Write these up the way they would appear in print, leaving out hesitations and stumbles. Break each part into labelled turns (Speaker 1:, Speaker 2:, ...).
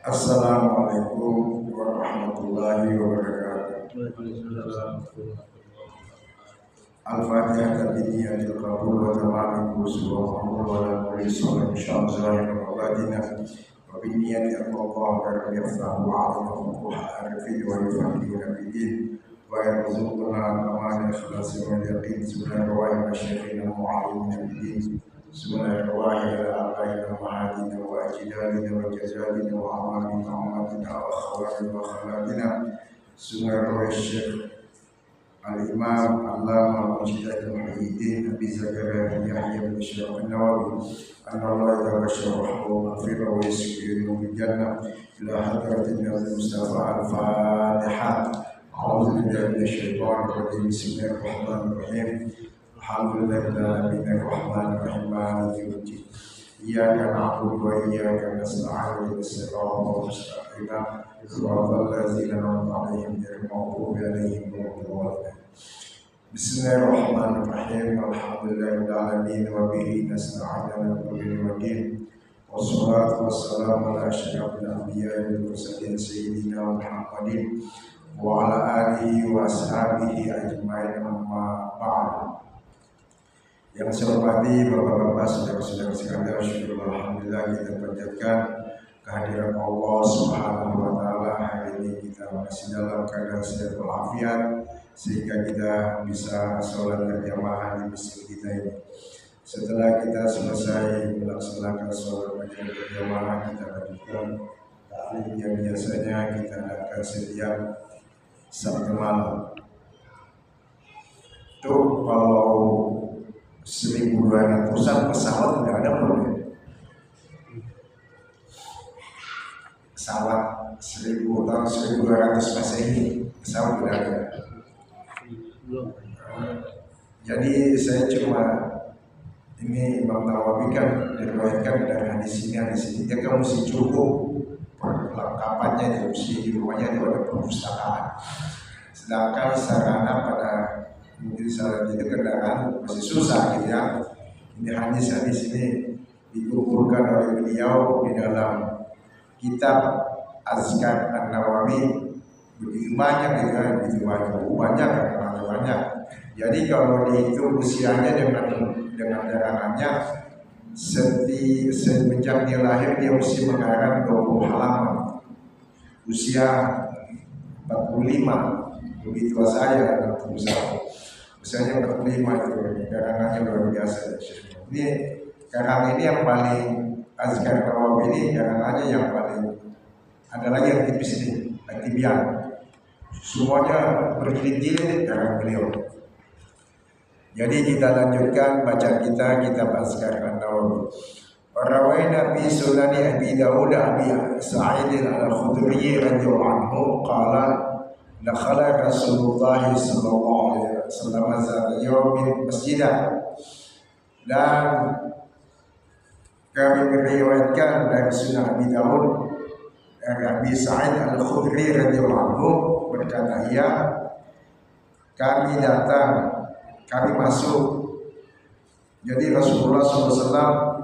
Speaker 1: Assalamualaikum warahmatullahi wabarakatuh. Al-Fatihah biniyatil qabul wa tamamil subhanallah wa la kulli salat insyaallah wa batina wa biniyati Allah wa yafahu ala fuqaha arifin wa yufaqihu bidin wa yarzuquna amanah ikhlas wa yaqin subhanahu wa ta'ala mu'allimin bidin Bismillahirrahmanirrahim. Ala mahadina wa ajdadina wa jazadina wa amalina wa amatina wa akhwalina wa khaladina Bismillahirrahmanirrahim. Syekh Al-Imam Allama Mujtahid Muhyiddin Abi Zakaria Yahya bin Syaraf An-Nawawi Anallahu wa syarahu wa maghfirah wa yasfiru min jannah ila hadratin Nabi Mustafa Al-Fatihah. A'udzu billahi minasyaitonir rajim. Bismillahirrahmanirrahim. Alhamdulillahirabbil alamin arrahmanir rahim maliki yaumiddin. Iyyaka na'budu wa iyyaka nasta'in ihdinas siratal mustaqim siratal ladzina an'amta 'alaihim ghairil maghdubi 'alaihim waladdallin. Bismillahirrahmanirrahim. Alhamdulillahirabbil alamin wa bihi nasta'inu 'ala kulli din. Wassalatu wassalamu ala asyrafil anbiya'i wal mursalin sayyidina Muhammadin wa ala alihi wa ashabihi ajmain amma ba'd. Yang saya hormati Bapak-bapak, saudara-saudara sekalian, syukur alhamdulillah kita panjatkan kehadiran Allah Subhanahu wa taala. Hari ini kita masih dalam keadaan sehat walafiat sehingga kita bisa sholat berjamaah di masjid kita ini. Setelah kita selesai melaksanakan sholat berjamaah, kita lanjutkan taklim yang biasanya kita adakan setiap Sabtu malam. Tuh kalau 1.200-an pesawat nggak ada belum ya? Pesawat 1.200 Masehi pesawat tidak ada. Jadi saya cuma ini Imam Nawawi kan diriwayatkan dari hadis ini dia kan mesti cukup perlengkapannya, di rumahnya itu ada perpustakaan. Sedangkan sarana pada mungkin salah itu kendaraan masih susah gitu ya. Ini hadis ini dikumpulkan oleh beliau di dalam kitab Azkar An-Nawawi. Begitu banyak gitu kan, begitu banyak. Jadi kalau dihitung usianya dengan darangannya semenjak dia lahir dia mesti mengarang 20 halaman. Usia 45 begitu saya 61. Misalnya 45 itu karangannya luar biasa. Ini karang ini yang paling Azkar Nawawi ini karangannya yang paling ada lagi yang tipis ini, Atibian. Semuanya berjilid-jilid karang beliau. Jadi kita lanjutkan bacaan kita kitab Azkar Nawawi. Rawaina bi Sunani Abi Dawud Abi Sa'id Al-Khudri radhiyallahu anhu qala dakhala Rasulullah sallallahu alaihi wasallam zata yaumin masjidah. Dan kami meriwayatkan dari Sunan Abi Dawud dari Abi Sa'id Al-Khudri radhiyallahu anhu berkata, ia kami masuk. Jadi Rasulullah SAW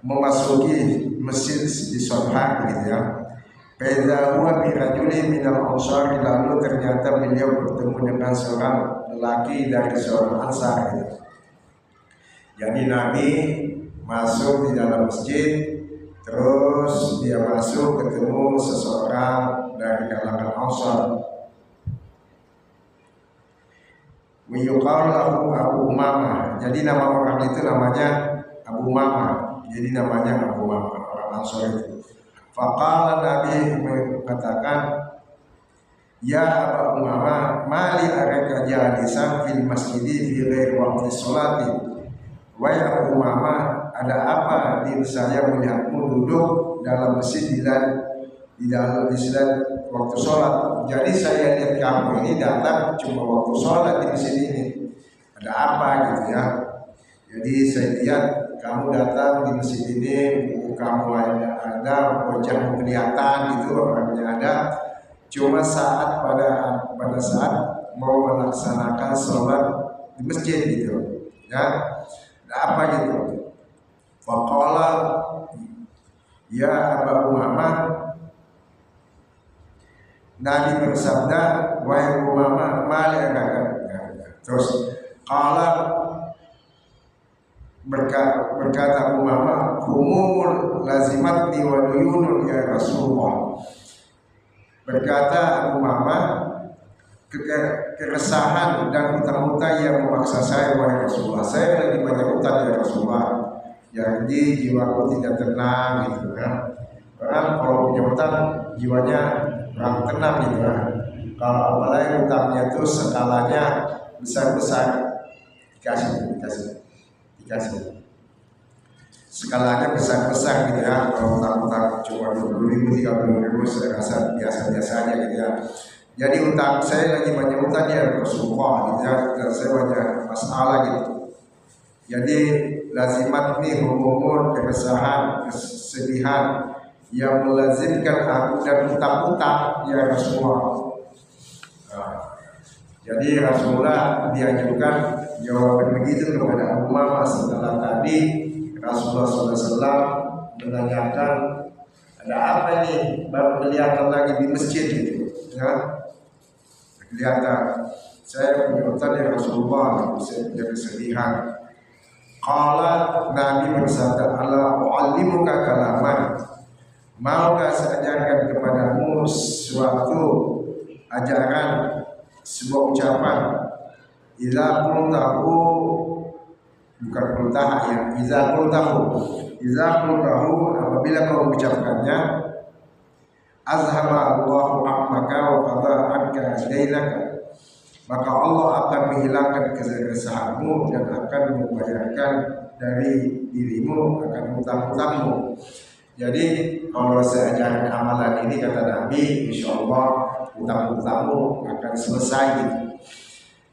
Speaker 1: memasuki masjid di Sodha gitu ya. Pada huwa birajuli minal ansar, lalu ternyata beliau bertemu dengan seorang lelaki dari seorang ansar gitu. Jadi Nabi masuk di dalam masjid, terus dia masuk ketemu seseorang dari kalangan ansar. Wiyuqal lahu Abu Umamah. Jadi nama orang itu namanya Abu Umamah. Jadi namanya Abu Umamah, orang ansar itu. Faqala Nabi mengatakan, ya Abu Umamah, mali araka jalisan fil masjidi fi ghairi waqti sholati. Wahai Abu Umamah, ada apa di saya melihatmu duduk dalam masjid di dalam waktu sholat. Jadi saya lihat kamu ini datang cuma waktu sholat di masjid ini. Ada apa gitu ya? Jadi saya lihat kamu datang di masjid ini, kamu ada wajah kelihatan gitu, orangnya ada. Cuma pada saat mau melaksanakan sholat di masjid gitu, ya. Ada apa gitu? Faqala Ya Aba Umamah, Nabi bersabda, wahai Umamah, mali agak. Terus kala berkata Umamah, humumul lazimatni wa duyunun ya Rasulullah. Berkata Umamah, keresahan dan hutang-hutang yang memaksa saya wahai Rasulullah. Saya lagi banyak hutang ya Rasulullah. Jadi jiwaku tidak tenang gitu kan. Orang kalau punya hutang jiwanya kurang tenang gitu kan. Kalau apalagi hutangnya itu skalanya besar-besar, dikasih. Skalanya besar-besar gitu ya. Kalau hutang-hutang cuma 20.000, 30.000 saya rasa biasa-biasa aja gitu ya. Jadi hutang saya lagi banyak hutang ya Rasulullah gitu ya. Dan saya banyak masalah gitu. Jadi lazimat ini umur keresahan, kesedihan yang melazimkan aku dan hutang-hutang ya Rasulullah. Jadi Rasulullah diajukan jawaban begitu kepada Umamah setelah tadi Rasulullah SAW menanyakan ada apa nih baru kelihatan lagi di masjid gitu ya. Kelihatan saya punya hutang ya Rasulullah, saya punya kesedihan. Qala Nabi bersabda, ala u'allimuka kalaman, maukah saya ajarkan kepadamu suatu ajaran, sebuah ucapan. Idza qultahu, bukan qultaha ya, idza qultahu apabila kau mengucapkannya, azhaba Allahu ammaka wa qada anka dainaka, maka Allah akan menghilangkan keresahanmu dan akan membayarkan dari dirimu akan hutang-hutangmu. Jadi kalau saya ajarkan amalan ini kata Nabi, insya Allah hutang-hutangmu akan selesai gitu.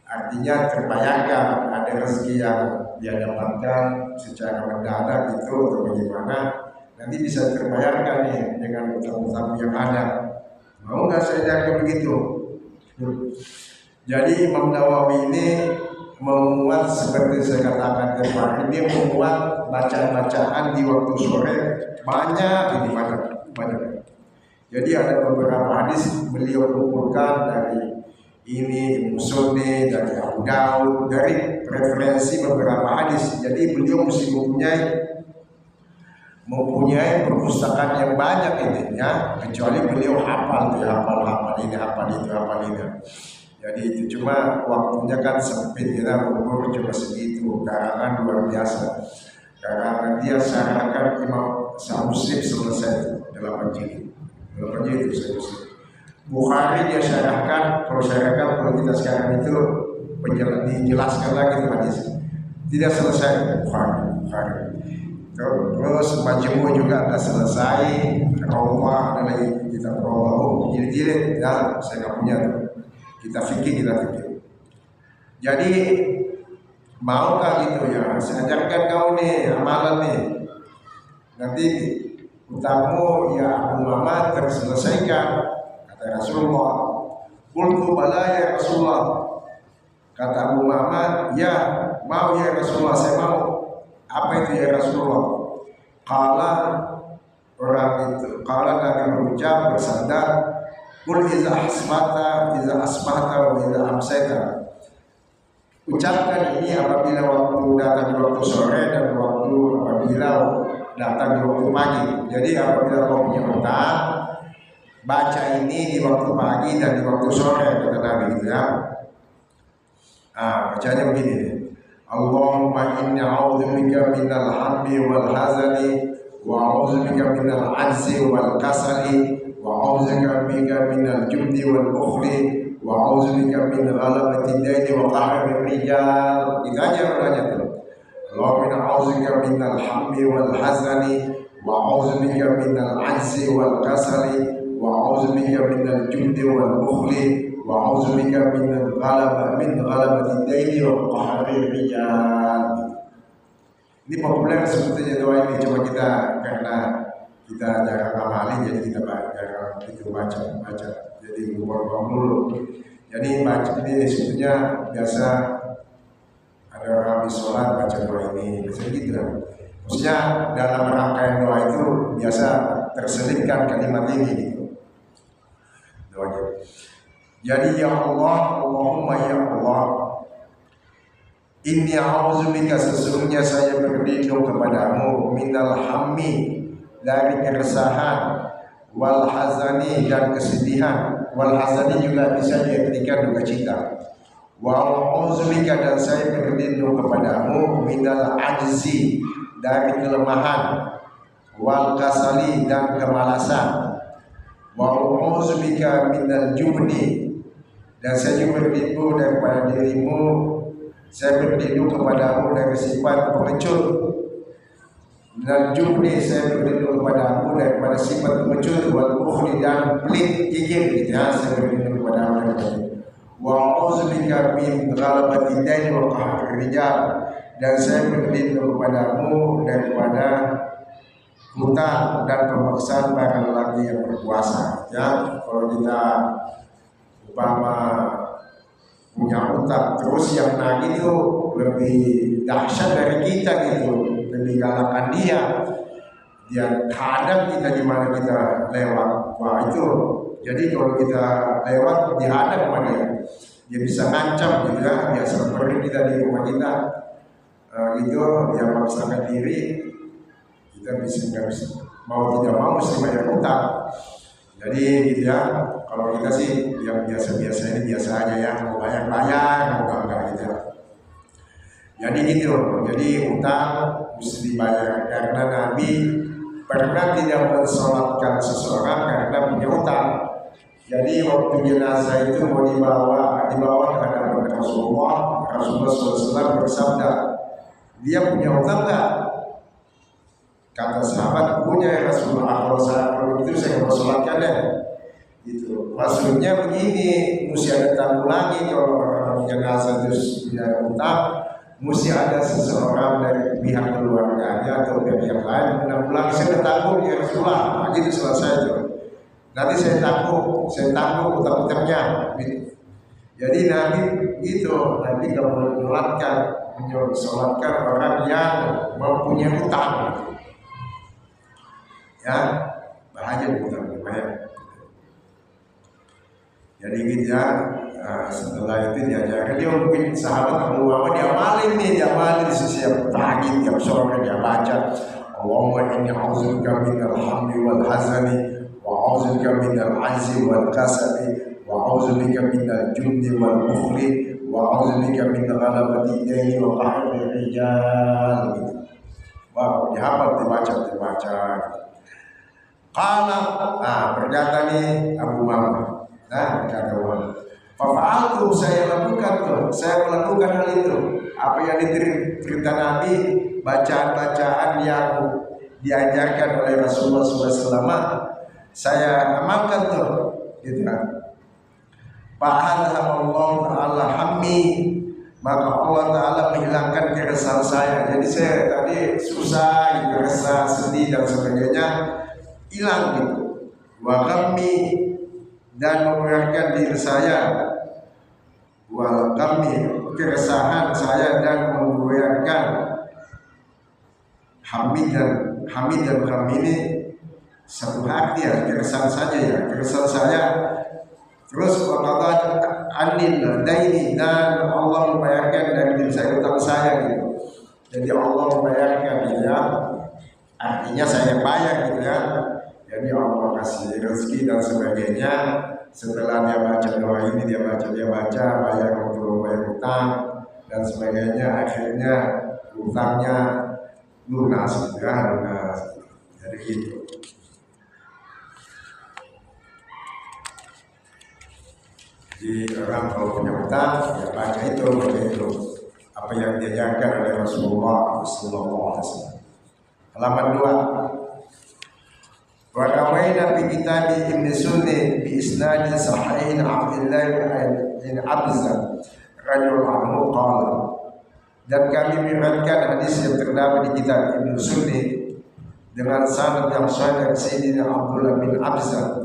Speaker 1: Artinya terbayarkan, ada rezeki yang dia dapatkan secara mendadak itu atau bagaimana, nanti bisa terbayarkan nih dengan hutang-hutang yang ada. Mau nggak saya ajarkan begitu? Jadi Imam Nawawi ini memuat seperti saya katakan kemarin, dia memuat bacaan-bacaan di waktu sore banyak. Jadi ada beberapa hadis beliau kumpulkan dari ini Musoni, dari Abu Daud, dari referensi beberapa hadis. Jadi beliau mesti mempunyai perpustakaan yang banyak intinya, kecuali beliau hafal ini, hafal itu. Jadi itu cuma waktunya kan sempit, kita umur cuma segitu, karangan luar biasa. Karangan dia syarahkan Imam Muslim selesai 8 jilid itu saya Muslim. Bukhari dia syarahkan, kalau kita sekarang itu dijelaskan lagi hadis. Tidak selesai Bukhari. Terus Majmu juga tidak selesai, Rawah ada lagi kita Rawah jilid-jilid ya, saya nggak punya tuh. Kita fikir. Jadi maukah gitu ya, saya ajarkan kau nih amalan nih, nanti hutangmu ya Abu Muhammad terselesaikan kata Rasulullah. Qultu bala ya Rasulullah, kata Abu Muhammad, ya mau ya Rasulullah, saya mau. Apa itu ya Rasulullah? Qala Nabi berucap bersabda, qul iza asbahta wa iza amsayta. Ucapkan ini apabila waktu datang di waktu sore dan waktu apabila datang di waktu pagi. Jadi apabila kau punya hutang, baca ini di waktu pagi dan di waktu sore kata Nabi gitu ya. Bacanya begini nih. Allahumma inni a'udzubika minal hammi wal hazani wa a'udzubika minal ajzi wal kasali wa a'udzubika minal jubni wal bukhli wa a'udzubika min ghalabati daini wa qahri rijal. Itu aja orangnya tuh. Allahumma inni a'udzubika minal hammi wal hazani wa a'udzubika minal ajzi wal kasali wa a'udzubika minal jubni wal bukhli wa a'udzubika min ghalabati daini wa qahri rijal. Ini populer sebetulnya doa ini, cuma kita karena kita jarang amalin jadi kita jarang itu baca. Jadi ngomong dulu. Jadi baca ini sebetulnya biasa ada orang habis sholat baca doa ini, biasa gitu. Maksudnya dalam rangkaian doa itu biasa terselipkan kalimat ini gitu. Doanya. Jadi ya Allah, Allahumma ya Allah, inni a'udzubika, sesungguhnya saya berlindung kepadamu, minal hammi, dari keresahan, wal hazani, dan kesedihan. Wal hazani juga bisa diartikan duka cita. Wa a'udzubika, dan saya berlindung kepadamu, minal ajzi, dari kelemahan, wal kasali, dan kemalasan. Wa a'udzubika minal jubni, dan saya juga berlindung daripada dirimu, saya berlindung kepadamu dari sifat pengecut. Dan jubni, saya berlindung kepadamu daripada sifat pengecut, wal bukhli, dan pelit gigit gitu ya, saya berlindung kepadamu daripada. Wa a'udzubika min ghalabati daini wa qahri rijal, dan saya berlindung kepadamu daripada hutang dan pemaksaan para lelaki yang berkuasa. Ya, kalau kita umpama punya hutang terus yang nagih itu lebih dahsyat dari kita gitu, lebih galakan dia hadang kita di mana kita lewat. Wah itu, jadi kalau kita lewat dihadang sama dia bisa ngancam gitu ya. Biasa seperti kita di rumah kita gitu, dia memaksakan diri, kita nggak bisa, mau tidak mau mesti bayar hutang. Jadi gitu ya. Kalau kita sih yang biasa-biasa ini biasa aja ya, mau bayar-bayar, mau enggak gitu ya. Jadi gitu, jadi hutang mesti dibayar, karena Nabi pernah tidak mensolatkan seseorang karena punya hutang. Jadi waktu jenazah itu mau dibawa ke hadapan Rasulullah SAW bersabda, dia punya hutang enggak? Kata sahabat, punya ya Rasulullah. Kalau begitu saya mau sholatkan deh. Gitu. Maksudnya begini, mesti ada tanggulangi. Kalau orang jenazah itu punya hutang, mesti ada seseorang dari pihak keluarganya atau dari yang lain menanggulangi. Saya tanggung ya Rasulullah. Nah, gitu selesai itu. Nanti saya tanggung hutang-hutangnya. Gitu. Jadi Nabi gitu, Nabi kalau menyolatkan orang yang mempunyai hutang. Ya, bahaya hutang bahaya. Jadi gitu ya. Setelah itu diajarkan, dia mungkin sahabat Abu Muhammad diamalin setiap pagi, tiap sore dia baca, Allahumma inni a'udzubika minal hammi wal hazani, wa a'udzubika minal ajzi wal kasali, wa a'udzubika minal jubni wal bukhli, wa a'udzubika min ghalabati daini wa qahri rijal. Gitu. Wah, dihafal, dibaca. Berkata nih Abu Muhammad, berkata Muhammad, fa'altu, saya melakukan hal itu. Apa yang dicerita Nabi, bacaan-bacaan yang diajarkan oleh Rasulullah SAW, saya amalkan tuh, gitu kan. Fa'alhamdulillah ta'ala hammi, maka Allah Ta'ala menghilangkan keresahan saya. Jadi saya tadi susah, gitu, resah, sedih dan sebagainya, hilang gitu. Wa ghammi, dan mengeluarkan diri saya, wal ghammi, keresahan saya, dan mengeluarkan hamid dan ghammi ini satu arti ya, keresahan saja ya, keresahan saya. Terus qada anil daini, dan Allah membayarkan dari diri saya hutang saya gitu. Jadi Allah membayarkan gitu ya. Artinya saya bayar gitu ya. Jadi Allah kasih rezeki dan sebagainya. Setelah dia baca doa ini, dia baca bayar untuk bayar hutang dan sebagainya. Akhirnya hutangnya lunas gitu ya, lunas. Jadi gitu. Jadi orang kalau punya hutang, ya baca itu. Apa yang diajarkan oleh Rasulullah SAW. Halaman 2. Wa rawaina fi kitab Ibnu Sunni bi isnad sahih Abdullah bin Abza radhiyallahu anhu qala, dan kami meriwayatkan hadis yang terdapat di kitab Ibnu Sunni dengan sanad yang sahih dari Sayyidina Abdullah bin Abza.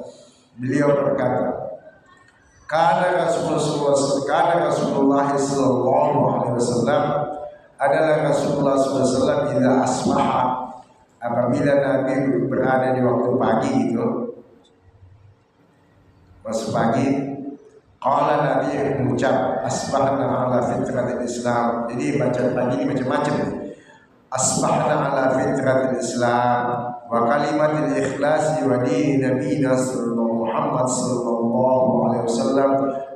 Speaker 1: Beliau berkata, Kana Rasulullah sallallahu alaihi wasallam adalah Rasulullah SAW bila asbaha, apabila Nabi berada di waktu pagi gitu, pas pagi, qala Nabi mengucap asbahna ala fitratil Islam. Jadi baca pagi ini macam-macam. Asbahna ala fitratil Islam wa kalimatil ikhlas wa dini nabiyina sallallahu Muhammad sallallahu alaihi wasallam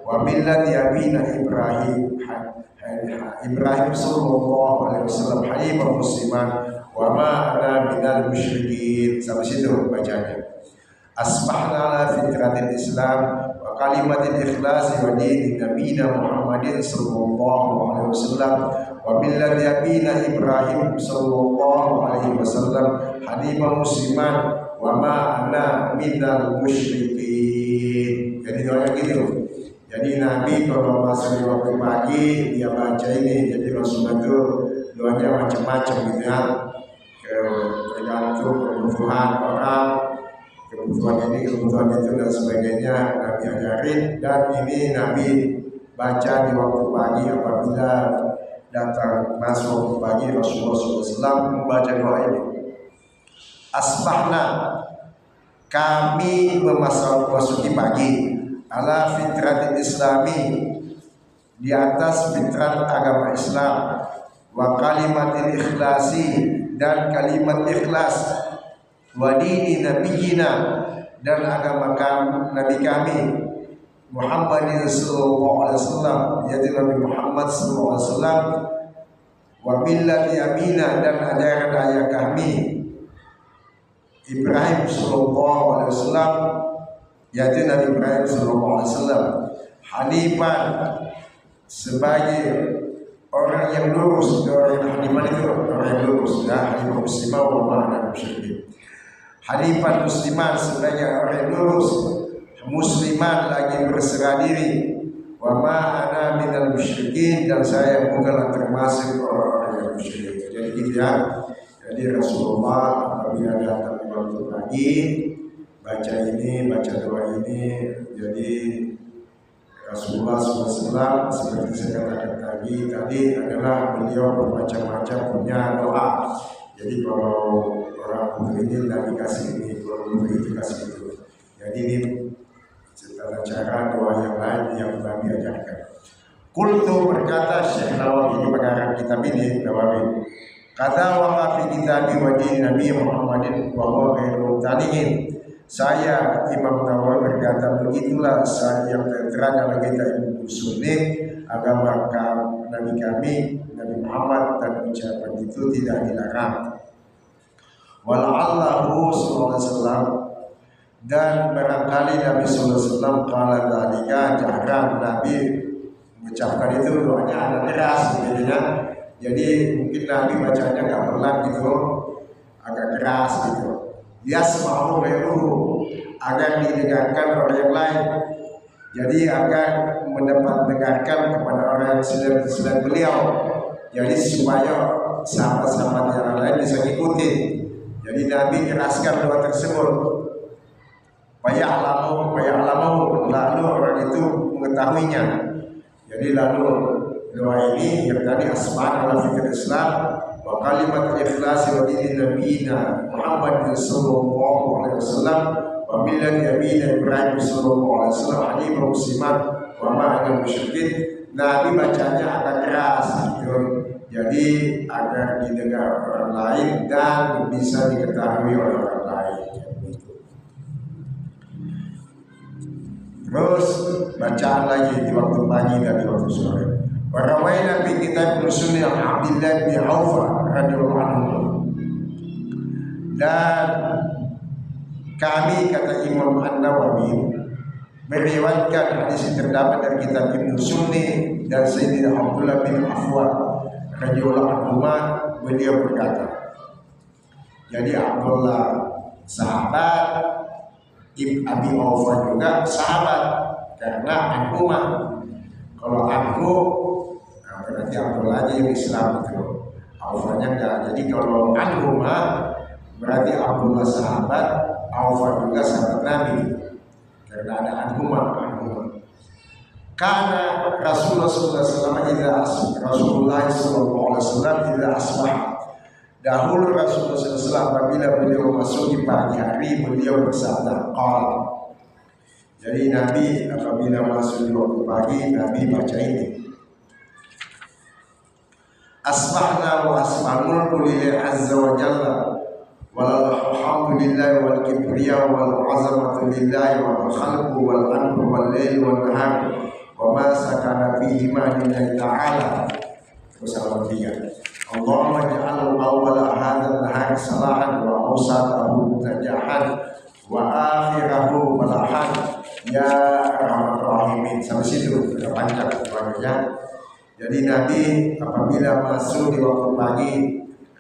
Speaker 1: wa millati abina Ibrahim sallallahu alaihi wasallam hanifan musliman wa ma ana minal musyrikin. Sampai situ bacanya. Asbahna ala fitratil Islam wa kalimatil ikhlas wa dini nabiyina Muhammadin sallallahu alaihi wasallam wa millati abina Ibrahim sallallahu alaihi wasallam hanifan musliman wa ma ana minal musyrikin. Jadi doanya gitu. Jadi Nabi kalau masuk di waktu pagi dia baca ini. Jadi Rasulullah itu doanya macam-macam gitu ya, tergantung kebutuhan orang, kebutuhan ini, kebutuhan itu dan sebagainya Nabi ajarin. Dan ini Nabi baca di waktu pagi apabila datang masuk waktu pagi Rasulullah SAW membaca doa ini. Asbahna, kami memasuki pagi, ala fitratil Islami, di atas fitrat agama Islam, wa kalimatil ikhlasi, dan kalimat ikhlas, wa dini nabiyina, dan agama Nabi kami Muhammadin sallallahu alaihi wasallam, yaitu Nabi Muhammad sallallahu alaihi wasallam, wa millati abina, dan ajaran ayah kami Ibrahim sallallahu alaihi wasallam, yaitu Nabi Ibrahim sallallahu alaihi wasallam, hanifan, sebagai orang yang lurus. Orang yang hanifan itu orang yang lurus, ya, hanifan muslimah wa ma'ana musyrikin. Hanifan musliman, sebagai orang yang lurus, musliman lagi berserah diri, wa ma'ana minal musyrikin, dan saya bukanlah termasuk orang-orang yang musyrik. Jadi gitu ya. Jadi Rasulullah apabila datang di waktu pagi baca ini, baca doa ini. Jadi Rasulullah SAW seperti saya katakan tadi adalah beliau bermacam-macam punya doa. Jadi kalau orang butuh ini tidak dikasih ini, kalau butuh itu kasih itu. Jadi ini setelah cara doa yang lain yang kami ajarkan. Qultu, berkata Syekh Nawawi, ini pengarang kitab ini Nawawi, kata waqafi kitabi wa din Nabi Muhammadin wa huwa ghairu talihin. Saya Imam Nawawi berkata, begitulah saya yang tertera dalam kitab Ibnu Sunni, agama Nabi kami Nabi Muhammad, dan ucapan itu tidak dilarang. Wal'allahu sallallahu alaihi wasallam, dan barangkali Nabi sallallahu alaihi wasallam qala dzalika jahran, Nabi mengucapkan itu doanya ada keras gitu ya. Jadi mungkin Nabi bacanya enggak pelan gitu, agak keras gitu. Yasma'u ghairuhu, agar didengarkan oleh yang lain. Jadi agar mendengarkan kepada orang yang selain beliau. Jadi supaya sahabat-sahabat yang lain bisa ikuti. Jadi Nabi keraskan doa tersebut. Faya'lamu, lalu orang itu mengetahuinya. Jadi lalu doa ini yang tadi asma ala fikir Islam wa kalimat ikhlas wa dini nabiyina Muhammad sallallahu alaihi wasallam wa millati abina Ibrahim sallallahu alaihi wasallam hanifan musliman wa ma'ana musyrikin. Nabi bacanya agak keras gitu. Jadi agar didengar orang lain dan bisa diketahui oleh orang lain. Terus bacaan lagi di waktu pagi dan di waktu sore. Warawaina fi kitab Sunni Abdullah bin Auf radhiyallahu anhu. Dan kami, kata Imam An-Nawawi, meriwayatkan hadis yang terdapat dari kitab Ibnu Sunni dan Sayyidina Abdullah bin Affan radhiyallahu anhu, beliau berkata. Jadi Abdullah sahabat, Abi Aufan juga sahabat, karena anhumah. Kalau anhu berarti Abdullah aja yang Islam itu, Aufannya enggak. Jadi kalau anhumah berarti Abdullah sahabat, Aufan juga sahabat Nabi, karena ada anhumah. Karena Rasulullah SAW tidak asbah. Dahulu Rasulullah SAW apabila beliau memasuki pagi hari, beliau bersabda qala. Jadi Nabi apabila masuk di waktu pagi, Nabi baca ini. Asbahna wa asbahal mulku lillahi azza wa jalla walhamdulillahi wal kibriya wal azamatu lillahi wal khalqu wal amru wal layl wal nahar wa ma sakana fihi ma lillahi ta'ala. Bersama dia Allahumma ja'al awwala hadzal nahari salahan wa awsatahu najahan wa akhirahu falahan ya arhamar rahimin. Sampai situ sudah panjang doanya. Jadi Nabi apabila masuk di waktu pagi,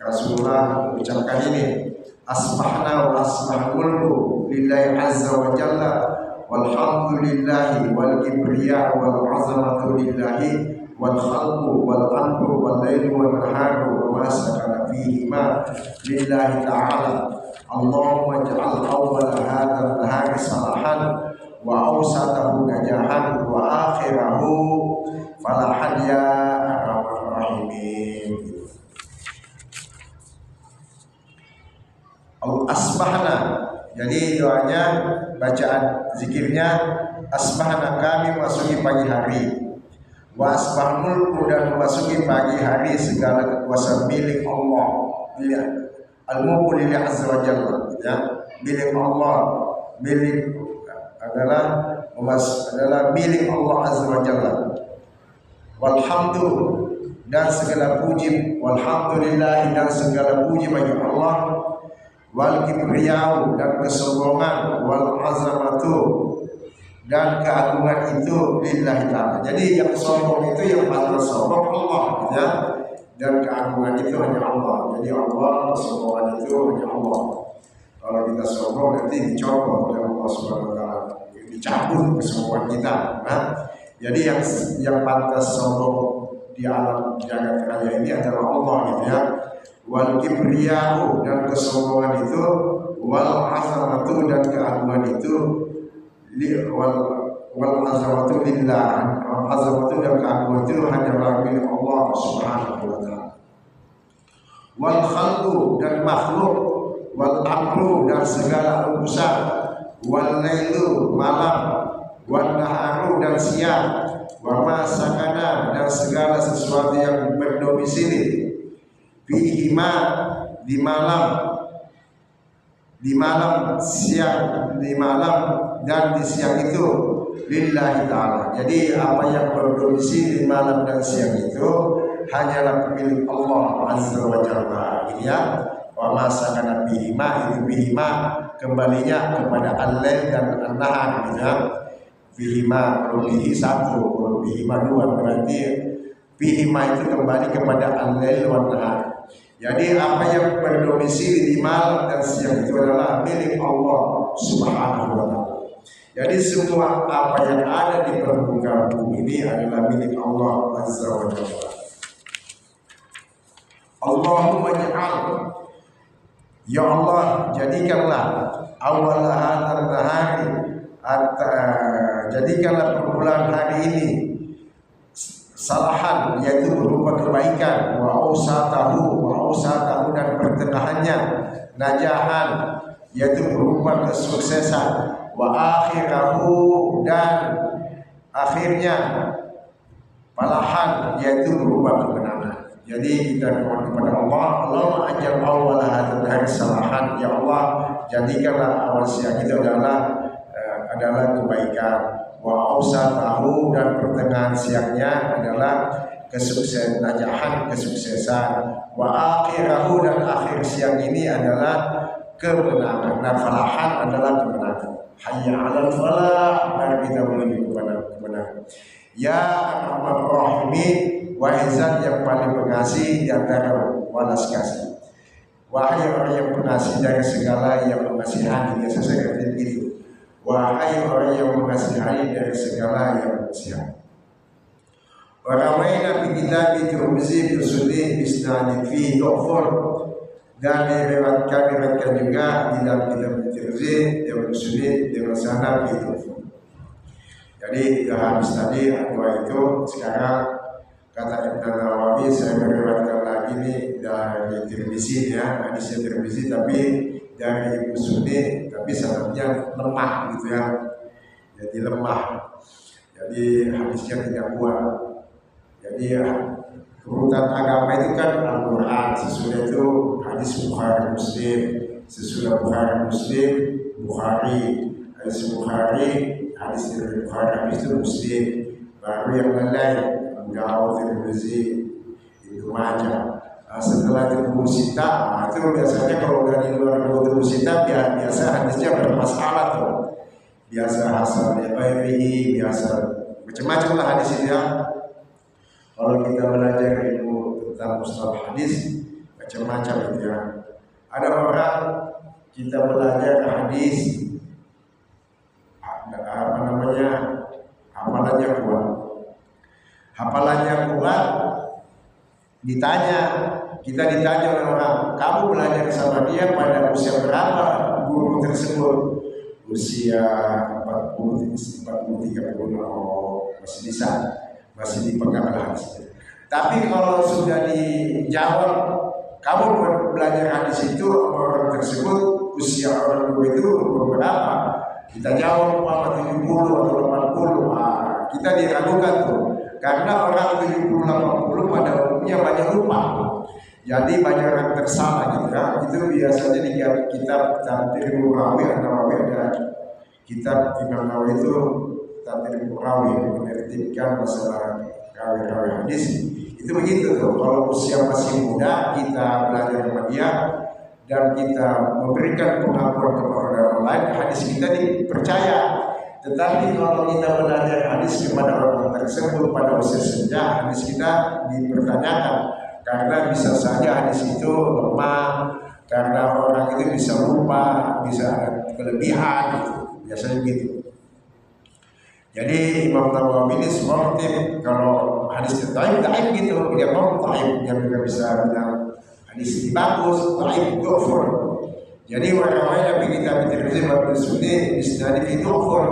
Speaker 1: Rasulullah mengucapkan ini, asbahna wa asbahal mulku lillahi azza wa jalla walhamdulillahi wal kibriya wal azamatu lillahi wal khalqu wal amru wal laylu wal naharu wa ma sakana fihi ma lillahi ta'ala. Allahumma ja'al awwala hadzal nahari salahan wa awsatahu najahan wa akhirahu falahan ya arhamar rahimin. Asbahna, jadi doanya, bacaan zikirnya, asbahna kami memasuki pagi hari, wa asbahal mulku dan memasuki pagi hari segala kekuasaan milik Allah. Al-mulku lillahi azza wa jalla, ya, milik Allah, milik adalah milik Allah azza wa jalla. Walhamdu dan segala puji, walhamdulillah dan segala puji bagi Allah. Wal kibriyau dan kesombongan, wal azamatu dan keagungan itu lillahi ta'ala. Jadi yang sombong itu yang paling sombong Allah, ya. Dan keagungan itu hanya Allah. Jadi Allah, kesombongan itu hanya Allah. Kalau kita sombong nanti dicopot oleh Allah Subhanahu wa taala, dicabut kesombongan kita. Nah, jadi yang pantas sombong di alam jagat raya ini adalah Allah, gitu ya. Wal kibriyau dan kesombongan itu, wal azamatu dan keagungan itu, wal azamatu lillah, wal azamatu dan keagungan itu hanyalah milik Allah Subhanahu wa taala. Wal khalqu dan makhluk, wal amru dan segala urusan, wal lailu malam, wan naharu dan siang, wa ma sakana dan segala sesuatu yang berdomisili fihima di malam siang, di malam dan di siang itu lillahi ta'ala. Jadi apa yang berdomisili di malam dan siang itu hanyalah milik Allah azza wa jalla, ya. Wa ma sakana bihima, itu bihima kembalinya kepada al-lail dan an-nahar, ya. Bihima rubihi satu, bihima dua, berarti bihima itu kembali kepada al-lail wa an-nahar. Jadi apa yang berdomisili di malam dan siang itu adalah milik Allah Subhanahu wa taala. Jadi semua apa yang ada di permukaan bumi ini adalah milik Allah azza wa jalla. Allahumma ja'al, ya Allah jadikanlah awal hadzal nahari, jadikanlah permulaan hari ini salahan, yaitu berupa kebaikan, wa ausatahu dan pertengahannya najahan, yaitu berupa kesuksesan, wa akhirahu dan akhirnya falahan, yaitu berupa kemenangan. Jadi kita mohon kepada Allah, Allahumma ajal awwal hadzal nahari salahan, ya Allah jadikanlah awal siang itu adalah kebaikan, wa ausatahu dan pertengahan siangnya adalah kesuksesan, najahan kesuksesan, wa akhirahu dan akhir siang ini adalah kemenangan. Nah, falahan adalah kemenangan. Hayya 'alal falah, mari kita menuju kepada kemenangan. Ya Arhamar Rahimin, wahai zat yang paling pengasih di antara walas kasih. Wahai orang yang pengasih dari segala yang mengasihani, dia sesuai itu. Wahai orang yang mengasihani dari segala yang mengasihani. Wa rawaina fi kitab Tirmizi bi isnad fi dhafar, dan diriwayatkan juga di dalam kitab Tirmizi yang sulit dengan sanad itu. Jadi habis tadi doa itu, sekarang kata Ibnu Nawawi, saya meriwayatkan lagi nih dari Tirmizi ya, hadisnya Tirmizi tapi dari Ibnu Sunni, tapi sanadnya lemah gitu ya. Jadi lemah. Jadi hadisnya tidak kuat. Jadi urutan agama itu kan Al-Quran, sesudah itu hadis Bukhari Muslim, sesudah Bukhari Muslim Bukhari, hadis Bukhari, hadis dari Bukhari, hadis itu Muslim, baru yang lain Abu Dawud, Tirmizi, Ibnu Majah. Setelah itu kubu sita, itu biasanya kalau dari luar kubu sita biasa hadisnya bermasalah tuh, biasa hasan al-Baihaqi, biasa macam-macam lah hadis itu ya. Kalau kita belajar ilmu tentang mustalah hadis macam-macam gitu ya. Ada orang kita belajar hadis apa namanya, hafalannya kuat. Hafalannya kuat, kita ditanya oleh orang, kamu belajar sama dia pada usia berapa guru tersebut? Usia 40, 30, oh masih bisa, masih dipegang hadisnya. Tapi kalau sudah dijawab, kamu belajar hadis itu orang tersebut usia orang itu berapa? Kita jawab 70 atau 80, kita diragukan tuh. Karena orang 70-80 pada umumnya banyak lupa. Jadi banyak orang tersalah gitu ya. Itu biasanya di kitab Tafsir Nawawi, ada kitab Imam Nawawi itu Tafsir Nawawi menertibkan masalah rawi-rawi hadis. Itu begitu tuh. Kalau usia masih muda kita belajar sama dia dan kita memberikan pengakuan kepada orang lain, hadis kita dipercaya. Tetapi kalau kita belajar hadis kepada orang tersebut pada usia senja, hadis kita dipertanyakan karena bisa saja hadis itu lemah, karena orang itu bisa lupa, bisa ada kelebihan gitu. Biasanya gitu. Jadi Imam Nawawi ini sportif, kalau hadis itu dhaif gitu, dia mau dhaif, dia juga bisa bilang hadis ini bagus, dhaif dhufur. Jadi orang-orang yang bikin kami Tirmizi Bapak Sunni isnad itu dhufur,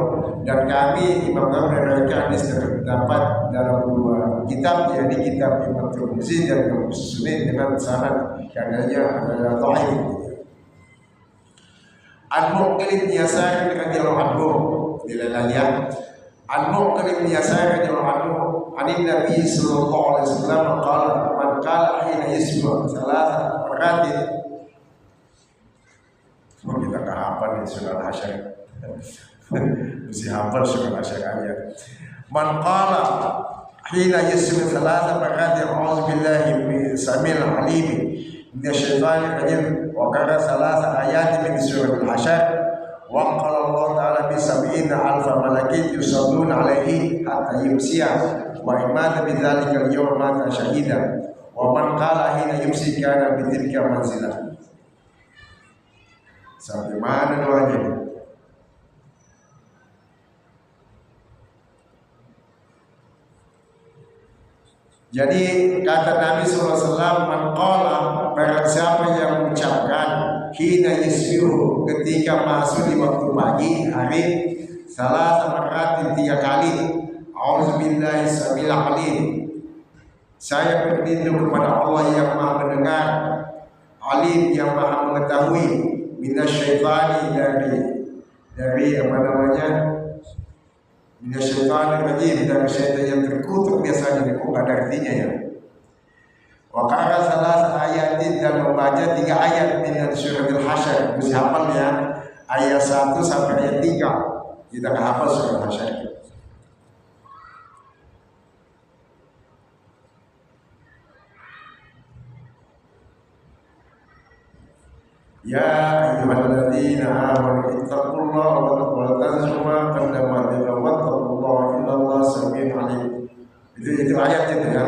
Speaker 1: dan kami Imam Nawawi meriwayatkan hadis terdapat dalam dua kitab, jadi kitab Imam Tirmizi dan Imam Sunni dengan sanad yang adalah dhaif. Al-Muqbil bin Yasar radhiyallahu anhu dilalanya. Al-Muqbil bin Yasar radhiyallahu anhu anin Nabi sallallahu alaihi wasallam qala man qala hina yasma salat rakaat. Semua kita hafal nih surah Al-Hasyr. Mesti hafal surah Al-Hasyr ayat. Man qala hina yasma salat rakaat a'udzu billahi minash samil alim minasyaitonir rajim wa qara salat ayat min surah Al-Hasyr. Wa qala Allah ta'ala bi sab'ina alfa malakin yusalluna alaihi hatta yumsiya wa imata bi dzalikal yawm mata syahida wa man qala hina yumsi kana bi tilka manzilah. Sampai mana doanya? Jadi kata Nabi SAW, man qala, barang siapa yang mengucapkan hina yasbihu, ketika masuk di waktu pagi hari, salah rakaat 3 kali, auzubillahi samil alim, saya berlindung kepada Allah yang maha mendengar, alim yang maha mengetahui, minasyaitani, dari apa namanya, minasyaitani rajim, dari syaitan yang terkutuk. Biasanya itu ada artinya ya. Wa qara salas ayatin, dan membaca 3 ayat min surah Al-Hasyr. Mesti hafal ya, ayat 1 sampai ayat 3. Kita hafal surah Al-Hasyr. Ya ayyuhalladzina amanu ittaqullaha wa tanzur ma qaddamat lighadin wattaqullaha innallaha samii'un 'aliim. Itu ayat itu ya.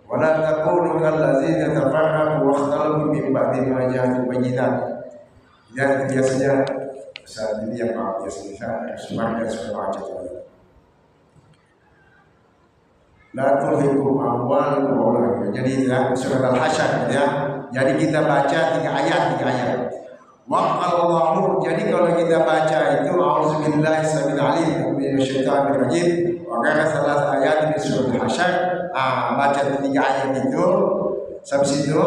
Speaker 1: Wa la takunu kalladzina tafarraqu wa ikhtalafu min ba'di ma ja'ahum bayyinat. Ya biasanya saat ini yang biasanya semuanya semua ayat itu. La tulhikum amwalukum wa auladukum. Jadi ya, surah Al-Hasyr ya. Jadi kita baca 3 ayat. Wa qallahu, jadi kalau kita baca itu auzubillahi samil alim minasyaitonir rajim. Wa qara salat ayat di surah Hasyr. Baca 3 ayat itu. Habis itu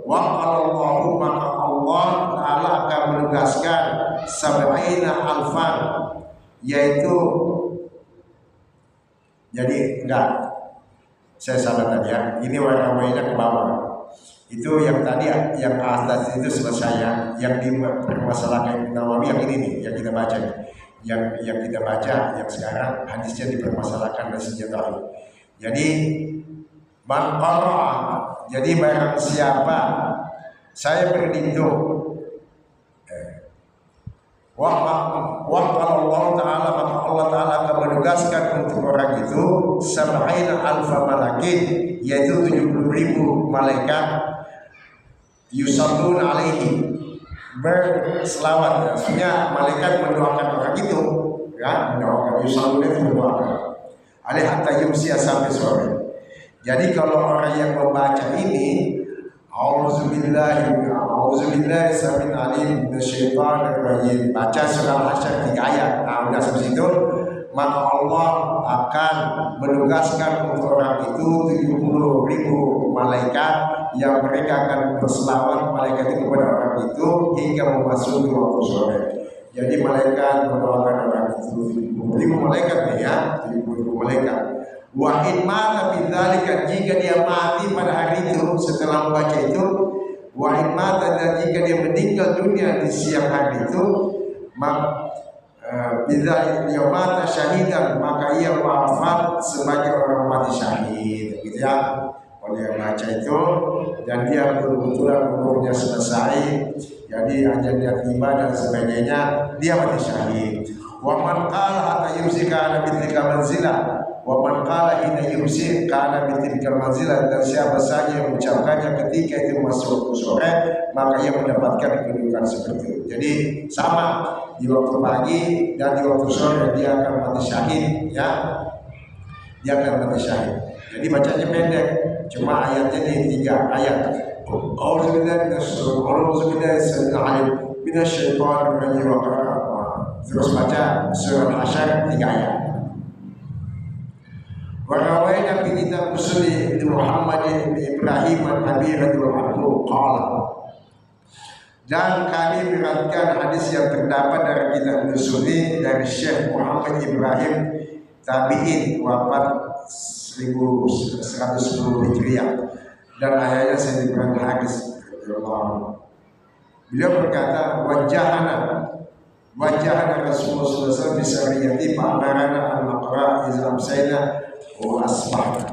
Speaker 1: wa Allahu maka Allah Ta'ala akan menugaskan sab'ina alfan, yaitu jadi enggak, saya salah tadi ya, ini warna-warnanya ke bawah. Itu yang tadi yang atas itu selesai ya, yang dipermasalahkan Nawawi yang ini nih, yang kita baca nih. Yang kita baca yang sekarang hadisnya dipermasalahkan dan senjata. Jadi man qara'a, jadi barang siapa, saya berlindung Allah Ta'ala, maka Allah Ta'ala akan menugaskan untuk orang itu sab'ina alfa malakin, yaitu 70.000 malaikat yusallun alaihi, berselawat. Maksudnya malaikat mendoakan orang itu ya, mendoakan, yusallun itu mendoakan alaihi hatta yumsiya, sampai sore. Jadi kalau orang yang membaca ini A'udzubillahi samin alim minasyaitonir rajim, baca surah Hasyr 3 ayat. Udah sampai situ, maka Allah akan menugaskan untuk orang itu 70.000 malaikat yang mereka akan berselawat malaikat itu kepada orang itu hingga memasuki waktu sore. Jadi malaikat mendoakan orang itu 70.000 malaikat ya, 70.000 malaikat. Wa in mata bidzalika, jika dia mati pada hari itu setelah membaca itu, wa in mata, dan jika dia meninggal dunia di siang hari itu, maka bidzalika dia mata syahidan, maka ia wafat sebagai orang mati syahid, gitu ya. Kalau dia baca itu dan dia kebetulan umurnya selesai, jadi ajalnya tiba dan sebagainya, dia mati syahid. Wa man qala hatta yumsika ala bidzalika manzilah, wa man qala inna yumsi kana bitilkal manzilah, dan siapa saja yang mengucapkannya ketika itu masuk sore, maka ia mendapatkan kedudukan seperti itu. Jadi sama di waktu pagi dan di waktu sore dia akan mati syahid ya. Dia akan mati syahid. Jadi bacanya pendek, cuma ayatnya di 3 ayat. A'udzubillahi minasyaitonir rajim. Terus baca surah Hasyr 3 ayat. Warawaina fi kitab usul Muhammad bin Ibrahim an-Nabi radhiyallahu anhu qala, dan kami meriwayatkan hadis yang terdapat dari kitab usul dari Syekh Muhammad Ibrahim tabi'in wafat 1110 Hijriah, dan ayahnya Sayyid Ibrahim Hafiz radhiyallahu anhu. Beliau berkata, wajahana Rasulullah sallallahu alaihi wasallam bisariyati fa'amarana an-naqra izam sayna wa asbahna.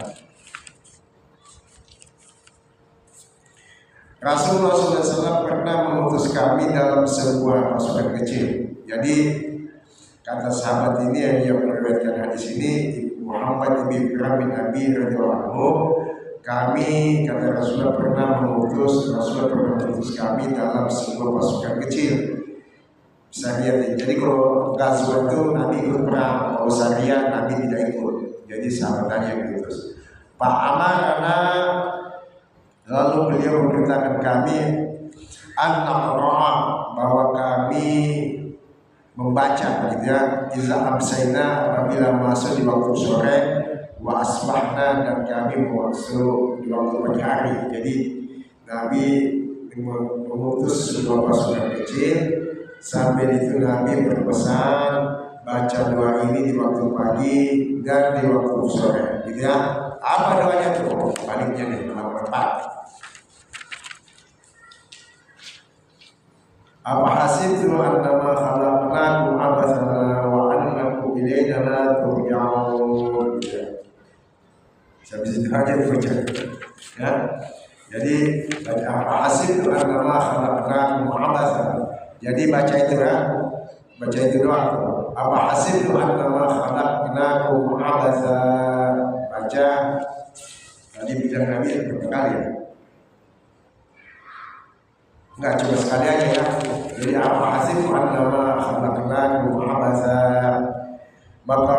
Speaker 1: Rasulullah SAW pernah mengutus kami dalam sebuah pasukan kecil. Jadi kata sahabat ini yang meriwayatkan hadis ini, Muhammad bin Ibrahim bin Abi radhiyallahu anhu, kami, kata Rasulullah, pernah mengutus kami dalam sebuah pasukan kecil. Syariat. Jadi kalau Ghazwa itu Nabi ikut perang, kalau syariat Nabi tidak ikut. Jadi sahabat yang diutus. Pak Amarana, lalu beliau memerintahkan kami an-naqra'a, bahwa kami membaca, gitu ya, iza amsayna, apabila masuk di waktu sore, wa asbahna, dan kami masuk di waktu pagi hari. Jadi Nabi mengutus sebuah pasukan kecil. Sambil itu Nabi berpesan baca doa ini di waktu pagi dan di waktu sore, gitu ya. Apa doanya tuh? Baliknya nih, nomor 4. Apa hasil tuh annama khalaqnakum abatsan wa annakum ilayna la turja'un. Sampai situ aja dibaca. Ya. Jadi apa hasil tuh annama khalaqnakum abatsan. Jadi baca itu ya, baca itu doang. Apa hasil annama khalaqnakum abatsa, baca tadi bilang Nabi berapa kali ya? Enggak, cuma sekali aja ya. Jadi apa hasil annama khalaqnakum abatsa, maka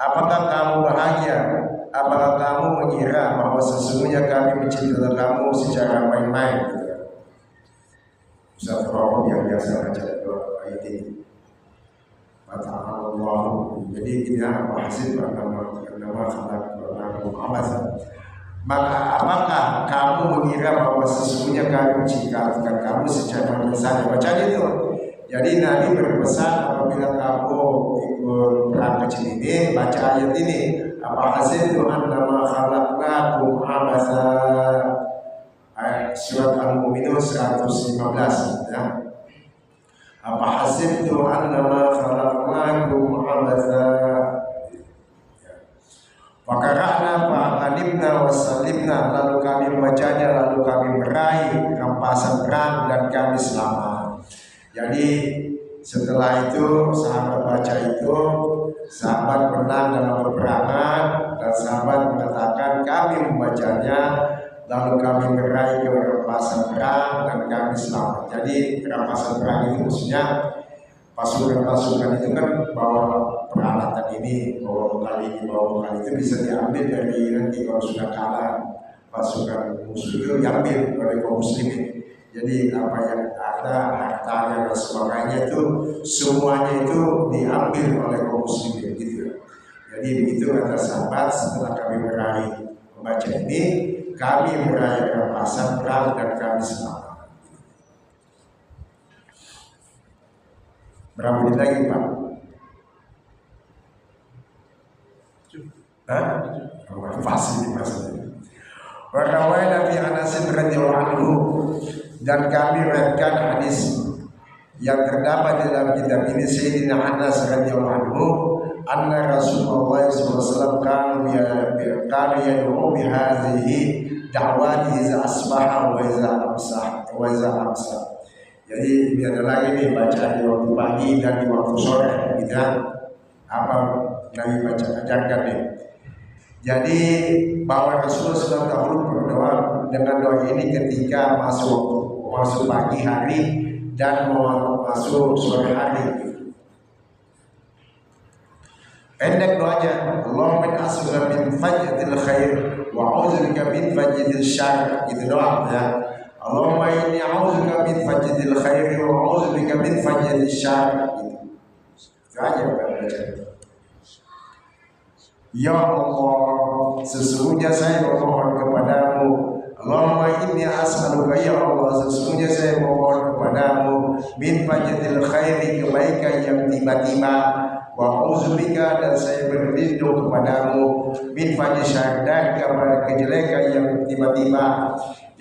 Speaker 1: apakah kamu bahagia? Apakah kamu mengira bahwa sesungguhnya kami menciptakan kamu secara main-main? Ustaz Rahman yang biasa baca ayat ini. Fata'allahu. Jadi dia wahsib nama khalaqnakum abatha. Maka apakah kamu mengira bahwa sesungguhnya kami menciptakan kamu secara misalnya? Baca itu. Jadi Nabi berpesan apabila kamu ikut perang kecil ini, baca ayat ini. Apa hasil Tuhan nama khalaqnakum abatha. Surat Al-Mu'minun 115 ya. Apa hasil Tuhan nama khalaqnakum abatha. Fakara'na fa'alimna wasalimna, lalu kami membacanya, lalu kami meraih rampasan perang dan kami selamat. Jadi setelah itu sahabat baca itu, sahabat menang dalam peperangan dan sahabat mengatakan kami membacanya, lalu kami meraih rampasan perang dan kami selamat. Jadi rampasan perang itu maksudnya pasukan-pasukan itu kan bawa peralatan ini, bawa bekal itu bisa diambil dari nanti kalau sudah kalah pasukan musuh itu diambil oleh kaum muslimin. Jadi apa yang ada hartanya dan sebagainya itu semuanya itu diambil oleh kaum muslimin gitu. Jadi begitu kata sahabat, setelah kami meraih membaca ini, kami meraih rampasan perang dan kami selamat. Berapa menit lagi Pak? Fasih di masa ini. Warawai Nabi Anas radhiyallahu anhu, dan kami riwayatkan hadis yang terdapat di dalam kitab ini Sayyidina Anas radhiyallahu anhu, anna Rasulullah SAW kana yad'u bi hadhihi da'wati iza asbaha wa iza amsa. Jadi ini ada lagi nih bacaan di waktu pagi dan di waktu sore, gitu kan? Apa Nabi baca ajarkan nih. Jadi bahwa Rasulullah SAW dahulu berdoa dengan doa ini ketika masuk pagi hari dan mau masuk sore hari. Pendek doanya, Allahumma as'aluka min fajjatil khair wa a'udzubika min fajjatil syarr, gitu doang ya. Allahumma inni a'udzubika min fajjatil khair wa a'udzubika min fajjatil syarr. Itu aja baca. Ya Allah, sesungguhnya saya memohon kepadamu. Allahumma inni as'aluka ya Allah, sesungguhnya saya memohon kepadamu min fajjatil khair, kebaikan yang tiba-tiba, wa a'udzubika, dan saya berlindung kepadamu min fajjatil syarr, dari kejelekan yang tiba-tiba.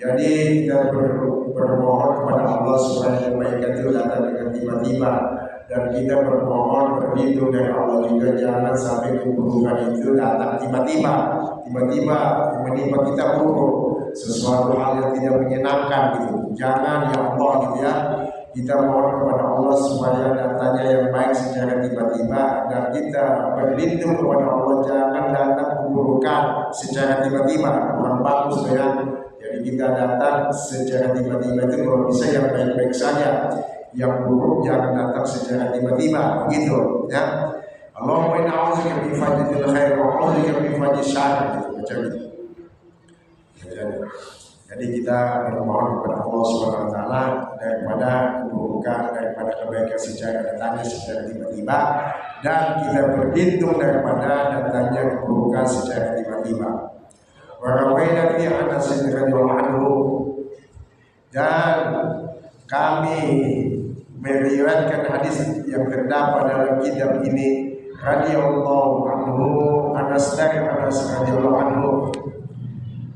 Speaker 1: Jadi kita bermohon kepada Allah supaya kebaikan itu datang dengan tiba-tiba, dan kita bermohon berlindung dari Allah juga jangan sampai keburukan itu datang tiba-tiba menimpa kita buruk, sesuatu hal yang tidak menyenangkan gitu. Jangan ya Allah gitu ya. Kita mohon kepada Allah supaya datanya yang baik secara tiba-tiba, dan kita berlindung kepada Allah jangan datang keburukan secara tiba-tiba. Kurang bagus ya. Jadi kita datang secara tiba-tiba itu kalau bisa yang baik-baik saja, yang buruk jangan datang secara tiba-tiba, begitu ya. Allahumma inna a'udzubika min fajjatil khair wa a'udzubika min fajjil syarr, gitu baca gitu. Jadi kita bermohon kepada Allah Subhanahu wa taala daripada keburukan, daripada kebaikan secara datangnya secara tiba-tiba, dan kita berlindung daripada datangnya keburukan secara tiba-tiba. Warawaina fi Anas radhiyallahu anhu, dan kami meriwayatkan hadis yang terdapat dalam kitab ini radhiyallahu anhu, Anas dari Anas radhiyallahu anhu.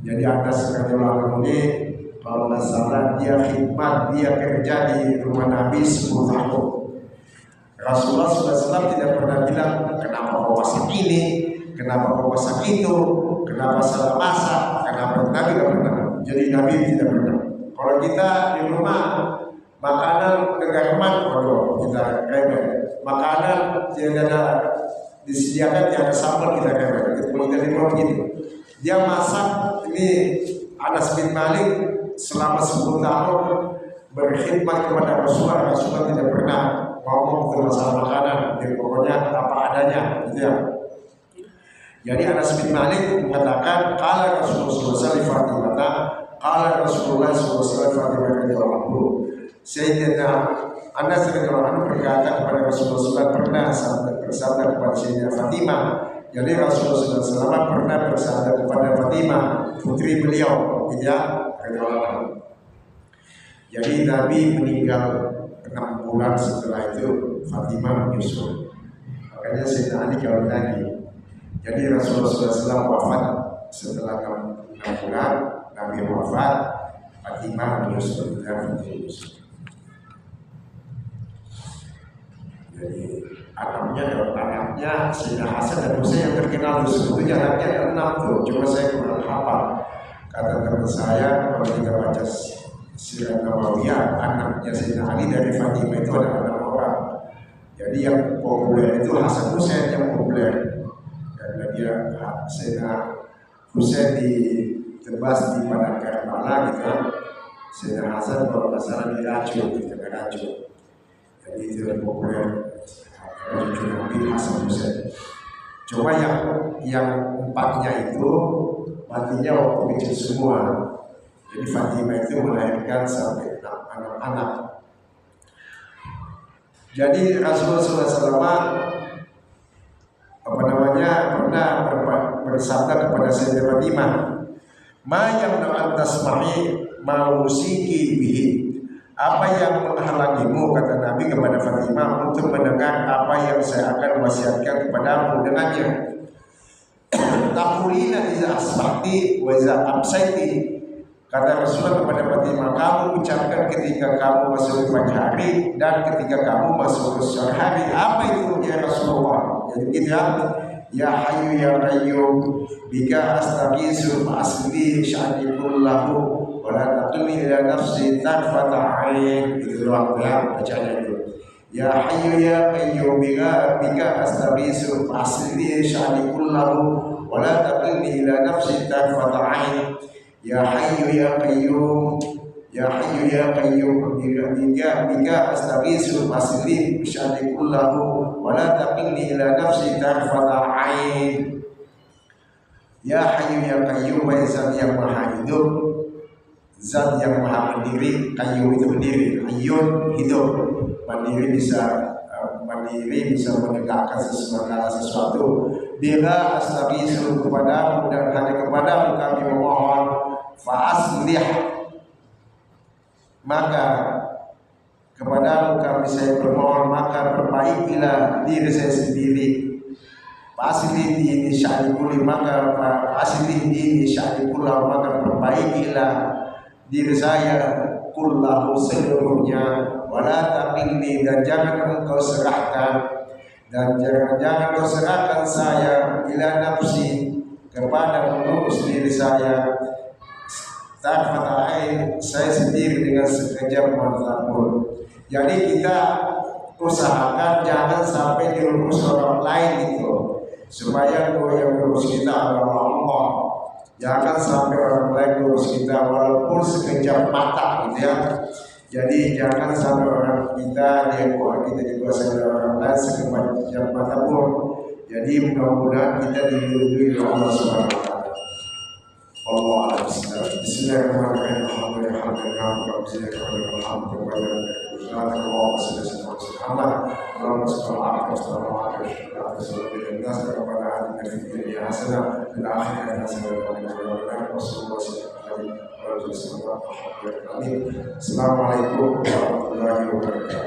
Speaker 1: Jadi Anas radhiyallahu anhu ini kalau nggak salah dia khidmat, dia kerja di rumah Nabi 10 tahun. Rasulullah SAW tidak pernah bilang kenapa kau masak ini, kenapa kau masak itu, kenapa salah masak, kenapa. Nabi tidak pernah. Jadi Nabi tidak pernah. Kalau kita di rumah makanan kegaman, kalau kita remeh. Makanan tidak ada disediakan, tidak ada sambal, kita remeh. Kalau kita di rumah begini, dia masak. Ini Anas bin Malik selama 10 tahun berkhidmat kepada Rasulullah. Rasulullah tidak pernah ngomong tentang masalah makanan, jadi pokoknya apa adanya, gitu ya. Jadi Anas bin Malik mengatakan, qala Rasulullah sallallahu alaihi wasallam, qala Rasulullah sallallahu alaihi wasallam, Sayyidina Anas radhiyallahu anhu berkata kepada Rasulullah SAW, pernah bersabda kepada Sayyidina Fatimah. Jadi Rasulullah SAW pernah bersabda kepada Fatimah, putri beliau, radhiyallahu anhu. Jadi Nabi meninggal 6 bulan setelah itu Fatimah menyusul. Makanya Sayyidina Ali jauh lagi. Jadi Rasulullah SAW wafat setelah 6 bulan, Nabi wafat, Fatimah menyusul. Jadi anaknya Sayyidina Hasan dan Husain yang terkenal sebetulnya anaknya ada 6 tuh, cuma saya kurang hafal. Kata teman saya kalau kita baca Sirah Nabawiyah, anaknya Sayyidina Ali dari Fatimah itu ada 6 orang. Jadi yang populer itu Hasan Husain yang populer, karena dia Sayyidina Husain ditebas di padang Karbala gitu kan. Sayyidina Hasan kalau nggak salah diracun, diracun. Jadi itu yang populer. Nabi Hasan Husain. Cuma yang 4-nya itu matinya waktu kecil semua. Jadi Fatimah itu melahirkan sampai 6 anak-anak. Jadi Rasulullah SAW pernah bersabda kepada Sayyidah Fatimah, "Ma yang tasma'i mausiki bihi." Apa yang menghalangimu, kata Nabi kepada Fatimah, untuk mendengar apa yang saya akan wasiatkan kepadamu dengannya? Taqulina iza asbahti wa iza amsaiti. Kata Rasulullah kepada Fatimah, kamu ucapkan ketika kamu masuk ke pagi hari dan ketika kamu masuk ke sore hari. Apa itu ya Rasulullah? Jadi gitu ya Hayyu ya Qayyum bika astaghiitsu fa asli sya'ni kullahu wa la taqilni ila nafsi tarfata 'ain. Itu doang ya bacanya itu. Ya Hayyu ya Qayyum bika astaghiitsu fa asli sya'ni kullahu wa la taqilni ila nafsi tarfata 'ain. Ya Hayyu ya Qayyum, ya Hayyu ya Qayyum bika astaghiitsu fa asli sya'ni kullahu wa la taqilni ila nafsi tarfata 'ain. Ya Hayyu ya Qayyum, Zat yang maha hidup, Zat yang maha mandiri. Qayyum itu berdiri, Hayyun hidup, mandiri bisa menegakkan sesuatu. Bila astaghiitsu kepadamu dan hanya kepadamu kami memohon, fa aslih, maka kepadamu saya bermohon, maka perbaikilah diri saya sendiri. Asli dini sya'nikul, maka asli dini sya'nikul, maka perbaikilah diri saya kullahu seluruhnya. Wala taqilni, dan jangan engkau serahkan, dan jangan kau serahkan saya ila nafsi, kepada mengurus diri saya, tarfata ain, saya sendiri dengan sekejap mata pun. Jadi kita usahakan jangan sampai diurus orang lain itu, supaya yang urus kita adalah Allah. Jangan sampai orang lain urus kita walaupun sekejap mata gitu ya. Jadi jangan sampai orang kita dikuasai oleh orang lain sekejap mata pun. Jadi mudah-mudahan kita dilindungi oleh Allah Subhanahu wa taala. Allah a'lam. Bismillahirrahmanirrahim. Assalamualaikum warahmatullahi wabarakatuh.